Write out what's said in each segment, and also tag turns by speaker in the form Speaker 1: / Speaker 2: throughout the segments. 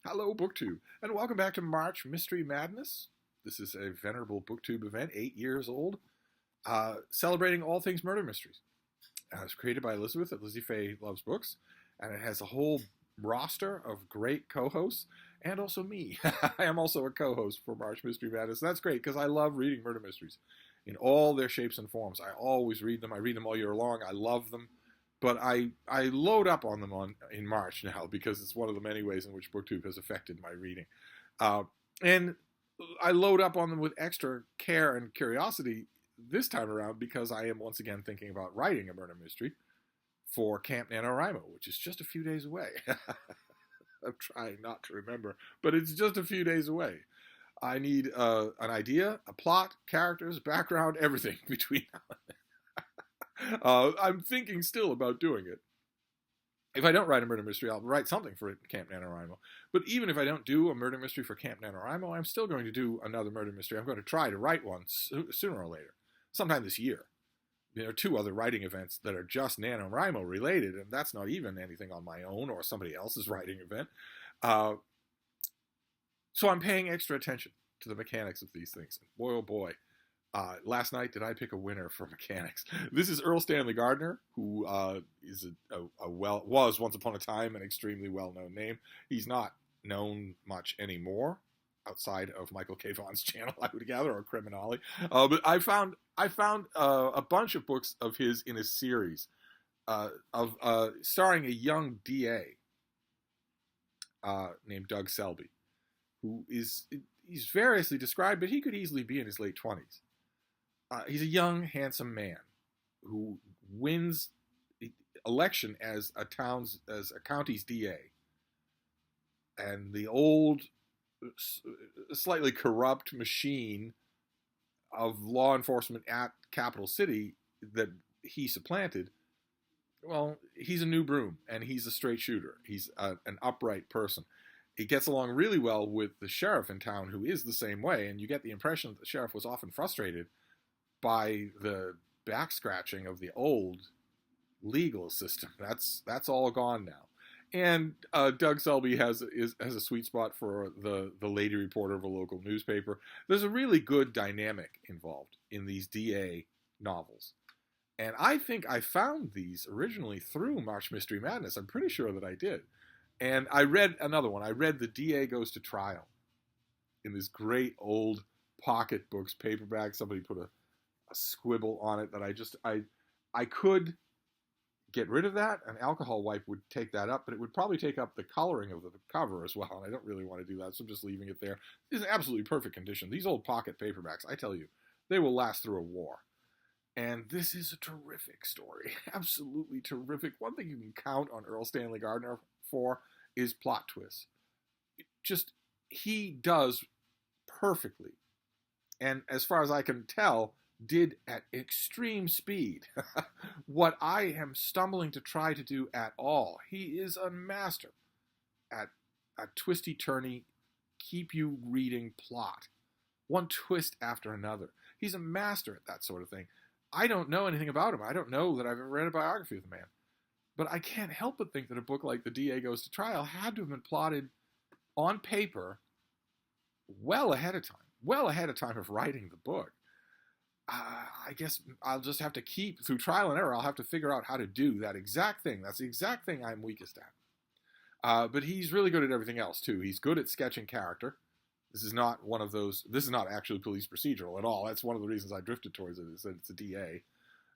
Speaker 1: Hello, BookTube, and welcome back to March Mystery Madness. This is a venerable BookTube event, 8 years old, celebrating all things murder mysteries. It was created by Elizabeth at Lizzie Faye Loves Books, and it has a whole roster of great co-hosts, and also me. I am also a co-host for March Mystery Madness. That's great, because I love reading murder mysteries in all their shapes and forms. I always read them. I read them all year long. I love them. But I load up on them in March now because it's one of the many ways in which BookTube has affected my reading. And I load up on them with extra care and curiosity this time around because I am once again thinking about writing a murder mystery for Camp NaNoWriMo, which is just a few days away. I'm trying not to remember, but it's just a few days away. I need an idea, a plot, characters, background, everything between now and then. I'm thinking still about doing it. If I don't write a murder mystery, I'll write something for Camp NaNoWriMo. But even if I don't do a murder mystery for Camp NaNoWriMo, I'm still going to do another murder mystery. I'm going to try to write one sooner or later, sometime this year. There are 2 other writing events that are just NaNoWriMo related, and that's not even anything on my own or somebody else's writing event. So I'm paying extra attention to the mechanics of these things. Boy, oh boy. Last night, did I pick a winner for mechanics? This is Earl Stanley Gardner, who is was once upon a time an extremely well-known name. He's not known much anymore outside of Michael K. Vaughan's channel, I would gather, or Criminale. But I found a bunch of books of his in a series of starring a young DA named Doug Selby, who he's variously described, but he could easily be in his late 20s. He's a young, handsome man who wins election as a county's DA, and the old, slightly corrupt machine of law enforcement at Capital City that he supplanted. Well, he's a new broom, and he's a straight shooter. He's an upright person. He gets along really well with the sheriff in town, who is the same way, and you get the impression that the sheriff was often frustrated by the back scratching of the old legal system. That's all gone now. And Doug Selby has a sweet spot for the lady reporter of a local newspaper. There's a really good dynamic involved in these DA novels. And I think I found these originally through March Mystery Madness. I'm pretty sure that I did. And I read another one. I read The DA Goes to Trial in this great old pocket books paperback. Somebody put a squibble on it that I could get rid of that. An alcohol wipe would take that up, but it would probably take up the coloring of the cover as well, and I don't really want to do that, so I'm just leaving it there. It's in absolutely perfect condition. These old pocket paperbacks, I tell you, they will last through a war. And this is a terrific story. Absolutely terrific. One thing you can count on Earl Stanley Gardner for is plot twists. He does perfectly. And as far as I can tell, did at extreme speed what I am stumbling to try to do at all. He is a master at a twisty-turny, keep you reading plot. One twist after another. He's a master at that sort of thing. I don't know anything about him. I don't know that I've ever read a biography of the man. But I can't help but think that a book like The DA Goes to Trial had to have been plotted on paper well ahead of time of writing the book. I guess I'll just have to through trial and error, I'll have to figure out how to do that exact thing. That's the exact thing I'm weakest at. But he's really good at everything else, too. He's good at sketching character. This is not actually police procedural at all. That's one of the reasons I drifted towards it, is that it's a DA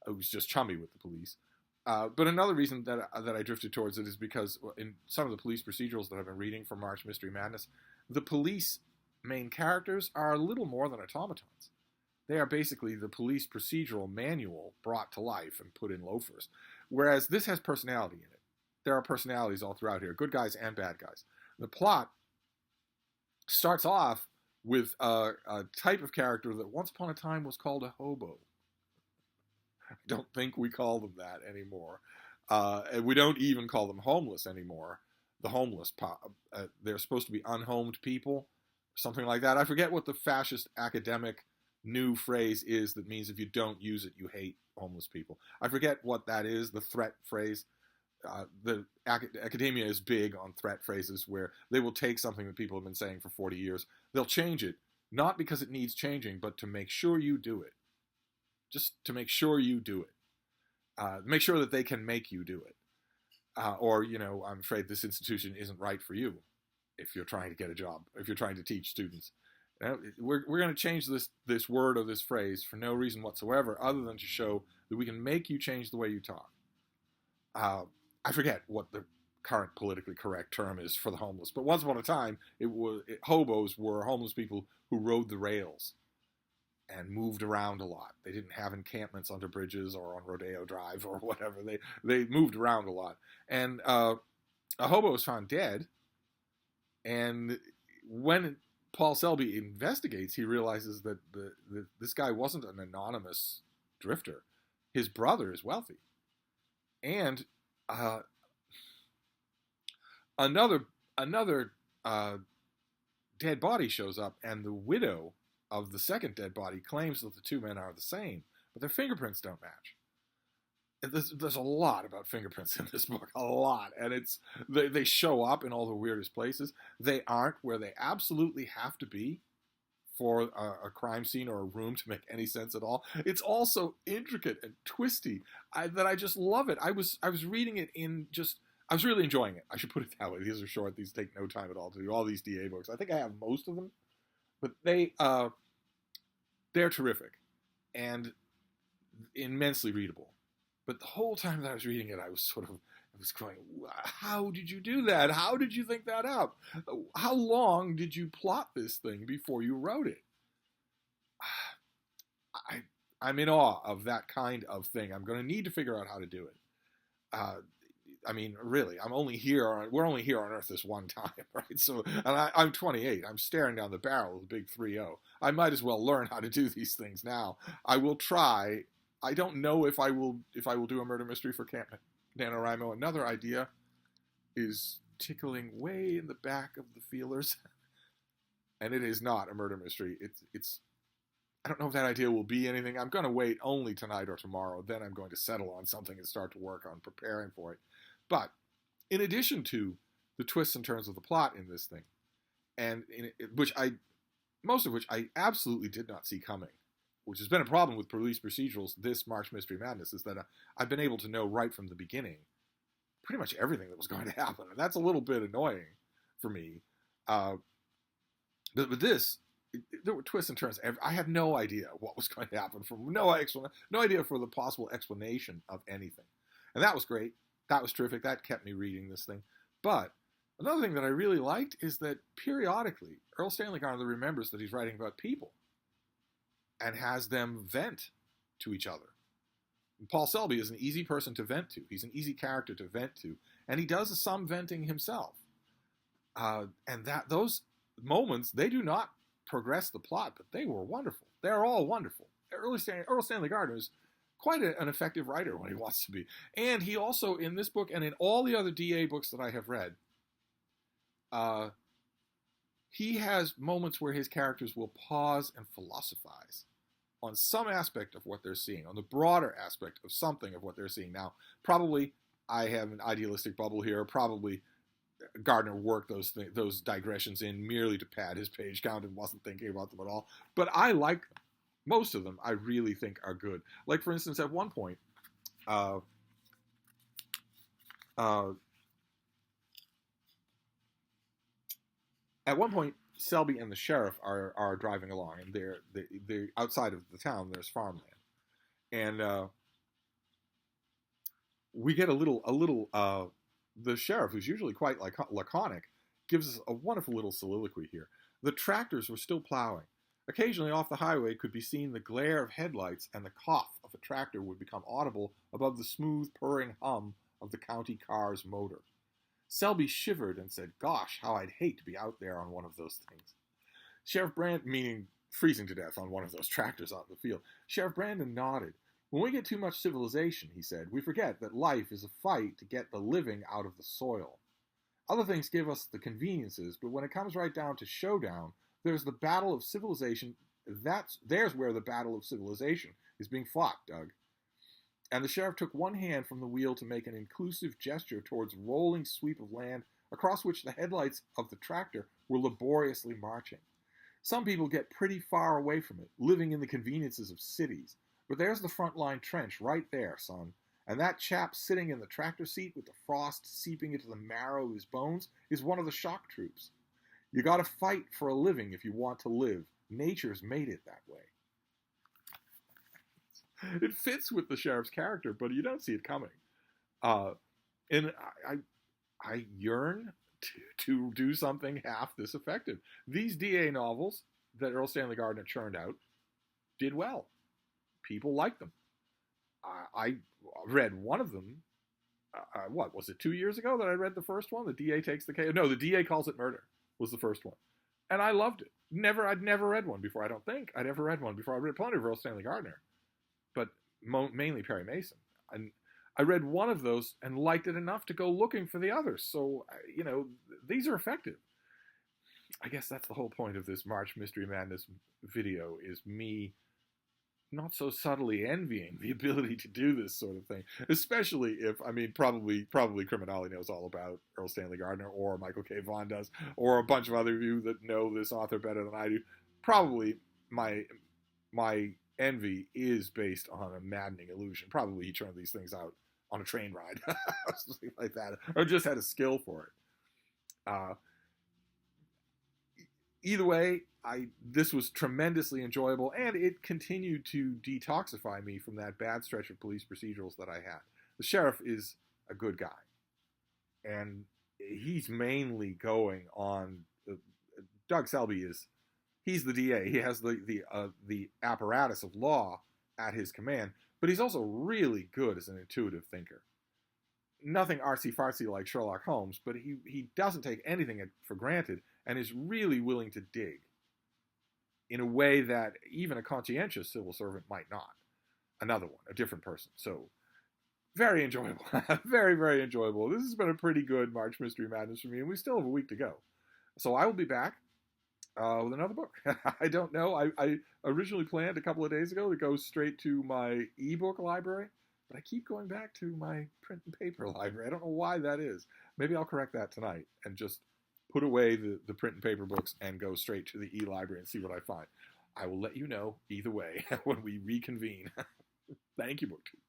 Speaker 1: who's just chummy with the police. But another reason that I drifted towards it is because in some of the police procedurals that I've been reading from March Mystery Madness, the police main characters are a little more than automatons. They are basically the police procedural manual brought to life and put in loafers. Whereas this has personality in it. There are personalities all throughout here, good guys and bad guys. The plot starts off with a type of character that once upon a time was called a hobo. I don't think we call them that anymore. And we don't even call them homeless anymore. The homeless, they're supposed to be unhomed people, something like that. I forget what the fascist academic new phrase is that means if you don't use it, you hate homeless people. I forget what that is, the threat phrase. academia is big on threat phrases where they will take something that people have been saying for 40 years. They'll change it, not because it needs changing, but to make sure you do it. Just to make sure you do it. Make sure that they can make you do it. Or, I'm afraid this institution isn't right for you if you're trying to get a job, if you're trying to teach students. We're going to change this word or this phrase for no reason whatsoever other than to show that we can make you change the way you talk. I forget what the current politically correct term is for the homeless, but once upon a time, hobos were homeless people who rode the rails and moved around a lot. They didn't have encampments under bridges or on Rodeo Drive or whatever. They moved around a lot. And a hobo was found dead, and when Paul Selby investigates, he realizes that this guy wasn't an anonymous drifter. His brother is wealthy. And another dead body shows up, and the widow of the second dead body claims that the two men are the same, but their fingerprints don't match. And there's a lot about fingerprints in this book, a lot, and they show up in all the weirdest places. They aren't where they absolutely have to be for a crime scene or a room to make any sense at all. It's all so intricate and twisty that I just love it. I was reading it I was really enjoying it. I should put it that way. These are short. These take no time at all to do. All these DA books. I think I have most of them, but they're terrific and immensely readable. But the whole time that I was reading it, I was going, how did you do that? How did you think that up? How long did you plot this thing before you wrote it? I'm in awe of that kind of thing. I'm going to need to figure out how to do it. Really, we're only here on Earth this one time, right? So, and I'm 28. I'm staring down the barrel of the big 3-0. I might as well learn how to do these things now. I will try. I don't know if I will do a murder mystery for Camp NaNoWriMo. Another idea is tickling way in the back of the feelers, and it is not a murder mystery. It's I don't know if that idea will be anything. I'm going to wait only tonight or tomorrow. Then I'm going to settle on something and start to work on preparing for it. But in addition to the twists and turns of the plot in this thing, and most of which I absolutely did not see coming, which has been a problem with police procedurals this March Mystery Madness, is that I've been able to know right from the beginning pretty much everything that was going to happen. And that's a little bit annoying for me. But this, there were twists and turns. I had no idea what was going to happen, no idea for the possible explanation of anything. And that was great. That was terrific. That kept me reading this thing. But another thing that I really liked is that periodically, Earl Stanley Garner remembers that he's writing about people and has them vent to each other. And Paul Selby is an easy person to vent to. He's an easy character to vent to. And he does some venting himself. And those moments, they do not progress the plot, but they were wonderful. They're all wonderful. Earl Stanley Garner is quite an effective writer when he wants to be. And he also, in this book and in all the other DA books that I have read, he has moments where his characters will pause and philosophize on some aspect of what they're seeing, on the broader aspect of something of what they're seeing. Now, probably I have an idealistic bubble here. Probably Gardner worked those digressions in merely to pad his page count and wasn't thinking about them at all. But I like them. Most of them I really think are good. Like, for instance, at one point, Selby and the sheriff are driving along, and they're outside of the town. There's farmland, and we get a little. The sheriff, who's usually quite laconic, gives us a wonderful little soliloquy here. The tractors were still plowing. Occasionally, off the highway, could be seen the glare of headlights, and the cough of a tractor would become audible above the smooth, purring hum of the county car's motor. Selby shivered and said, "Gosh, how I'd hate to be out there on one of those things." Sheriff Brandon, meaning freezing to death on one of those tractors out in the field. Sheriff Brandon nodded. "When we get too much civilization," he said, "we forget that life is a fight to get the living out of the soil. Other things give us the conveniences, but when it comes right down to showdown, there's the battle of civilization. There's where the battle of civilization is being fought, Doug." and the sheriff took one hand from the wheel to make an inclusive gesture towards rolling sweep of land across which the headlights of the tractor were laboriously marching. Some people get pretty far away from it, living in the conveniences of cities, but there's the front line trench right there, son. And that chap sitting in the tractor seat with the frost seeping into the marrow of his bones is one of the shock troops. You gotta fight for a living if you want to live. Nature's made it that way. It fits with the sheriff's character, but you don't see it coming. And I yearn to do something half this effective. These DA novels that Earl Stanley Gardner churned out did well. People liked them. I read one of them. What was it? 2 years ago that I read the first one. The DA takes the case. No, the DA calls it murder was the first one, and I loved it. I'd never read one before. I don't think I'd ever read one before. I read plenty of Earl Stanley Gardner, but mainly Perry Mason. And I read one of those and liked it enough to go looking for the others. So these are effective. I guess that's the whole point of this March Mystery Madness video, is me not so subtly envying the ability to do this sort of thing, especially if, probably Criminale knows all about Earl Stanley Gardner, or Michael K. Vaughan does, or a bunch of other of you that know this author better than I do. Probably my envy is based on a maddening illusion. Probably he turned these things out on a train ride, something like that, or just had a skill for it. Either way, this was tremendously enjoyable, and it continued to detoxify me from that bad stretch of police procedurals that I had. The sheriff is a good guy, and he's mainly going on. Doug Selby he's the DA. He has the apparatus of law at his command, but he's also really good as an intuitive thinker. Nothing artsy-fartsy like Sherlock Holmes, but he doesn't take anything for granted and is really willing to dig in a way that even a conscientious civil servant might not. Another one, a different person. So, very enjoyable. Very, very enjoyable. This has been a pretty good March Mystery Madness for me, and we still have a week to go. So I will be back with another book. I don't know. I originally planned a couple of days ago to go straight to my ebook library, but I keep going back to my print and paper library. I don't know why that is. Maybe I'll correct that tonight and just put away the print and paper books and go straight to the e-library and see what I find. I will let you know either way when we reconvene. Thank you, BookTube.